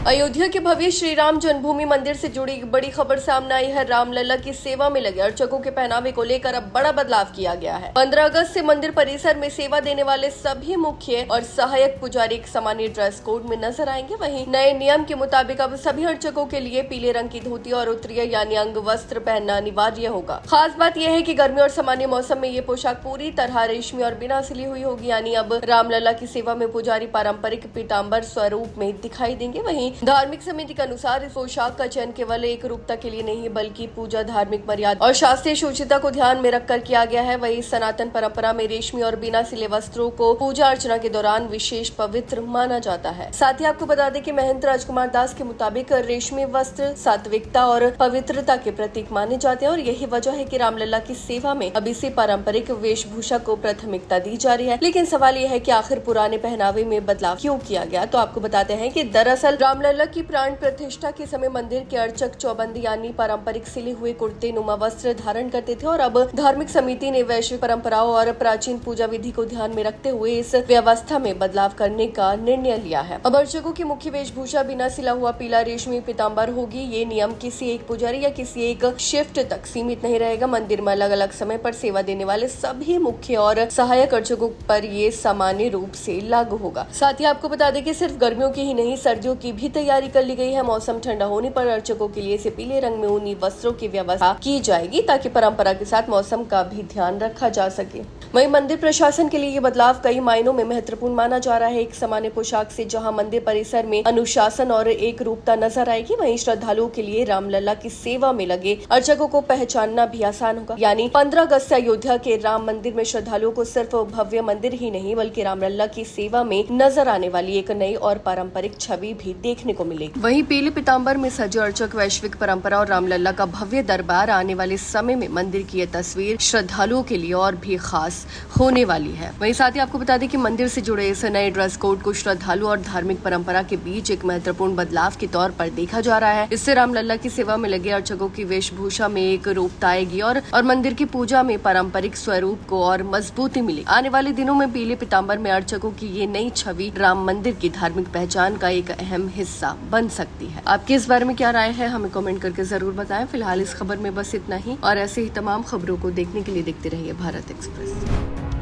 अयोध्या के भव्य श्री राम जन्मभूमि मंदिर से जुड़ी एक बड़ी खबर सामने आई है। रामलला की सेवा में लगे अर्चकों के पहनावे को लेकर अब बड़ा बदलाव किया गया है। 15 अगस्त से मंदिर परिसर में सेवा देने वाले सभी मुख्य और सहायक पुजारी एक सामान्य ड्रेस कोड में नजर आएंगे। वहीं नए नियम के मुताबिक अब सभी अर्चकों के लिए पीले रंग की धोती और उत्तरीय यानी अंग वस्त्र पहनना अनिवार्य होगा। खास बात यह है कि गर्मी और सामान्य मौसम में ये पोशाक पूरी तरह रेशमी और बिना सिली हुई होगी। यानी अब रामलला की सेवा में पुजारी पारंपरिक पीताम्बर स्वरूप में दिखाई देंगे। वहीं धार्मिक समिति के अनुसार इस पोशाक का चयन केवल एक रूपता के लिए नहीं बल्कि पूजा, धार्मिक मर्यादा और शास्त्रीय शुचिता को ध्यान में रखकर किया गया है। वही सनातन परंपरा में रेशमी और बिना सिले वस्त्रों को पूजा अर्चना के दौरान विशेष पवित्र माना जाता है। साथ ही आपको बता दें कि महंत राजकुमार दास के मुताबिक रेशमी वस्त्र सात्विकता और पवित्रता के प्रतीक माने जाते हैं और यही वजह है कि रामलला की सेवा में अब इसी पारंपरिक वेशभूषा को प्राथमिकता दी जा रही है। लेकिन सवाल यह है कि आखिर पुराने पहनावे में बदलाव क्यों किया गया। तो आपको बताते हैं कि दरअसल रामलला की प्राण प्रतिष्ठा के समय मंदिर के अर्चक चौबंदी यानी पारंपरिक सिले हुए कुर्ते नुमा वस्त्र धारण करते थे और अब धार्मिक समिति ने वैश्विक परंपराओं और प्राचीन पूजा विधि को ध्यान में रखते हुए इस व्यवस्था में बदलाव करने का निर्णय लिया है। अब अर्चकों की मुख्य वेशभूषा बिना सिला हुआ पीला रेशमी पीताम्बर होगी। ये नियम किसी एक पुजारी या किसी एक शिफ्ट तक सीमित नहीं रहेगा। मंदिर में अलग अलग समय पर सेवा देने वाले सभी मुख्य और सहायक अर्चकों पर ये सामान्य रूप से लागू होगा। साथ ही आपको बता दें कि सिर्फ गर्मियों की ही नहीं सर्दियों की भी तैयारी कर ली गई है। मौसम ठंडा होने पर अर्चकों के लिए पीले रंग में ऊनी वस्त्रों की व्यवस्था की जाएगी ताकि परंपरा के साथ मौसम का भी ध्यान रखा जा सके। वहीं मंदिर प्रशासन के लिए ये बदलाव कई मायनों में महत्वपूर्ण माना जा रहा है। एक सामान्य पोशाक से जहां मंदिर परिसर में अनुशासन और एक रूपता नजर आएगी, वहीं श्रद्धालुओं के लिए रामलला की सेवा में लगे अर्चकों को पहचानना भी आसान होगा। यानी 15 अगस्त से अयोध्या के राम मंदिर में श्रद्धालुओं को सिर्फ भव्य मंदिर ही नहीं बल्कि रामलला की सेवा में नजर आने वाली एक नई और पारंपरिक छवि भी देखने को मिलेगी। वहीं पीले पीताम्बर में सजे अर्चक वैश्विक परंपरा और रामलला का भव्य दरबार आने वाले समय में मंदिर की यह तस्वीर श्रद्धालुओं के लिए और भी खास होने वाली है। वहीं साथ ही आपको बता दें कि मंदिर से जुड़े इस नए ड्रेस कोड को श्रद्धालु और धार्मिक परंपरा के बीच एक महत्वपूर्ण बदलाव के तौर पर देखा जा रहा है। इससे रामलला की सेवा में लगे अर्चकों की वेशभूषा में एक रूपता आएगी और मंदिर की पूजा में पारंपरिक स्वरूप को और मजबूती मिलेगी। आने वाले दिनों में पीले पीताम्बर में अर्चकों की ये नई छवि राम मंदिर की धार्मिक पहचान का एक अहम हिस्सा बन सकती है। आपकी इस बारे में क्या राय है हमें कमेंट करके जरूर बताएं। फिलहाल इस खबर में बस इतना ही और ऐसे ही तमाम खबरों को देखने के लिए देखते रहिए भारत एक्सप्रेस।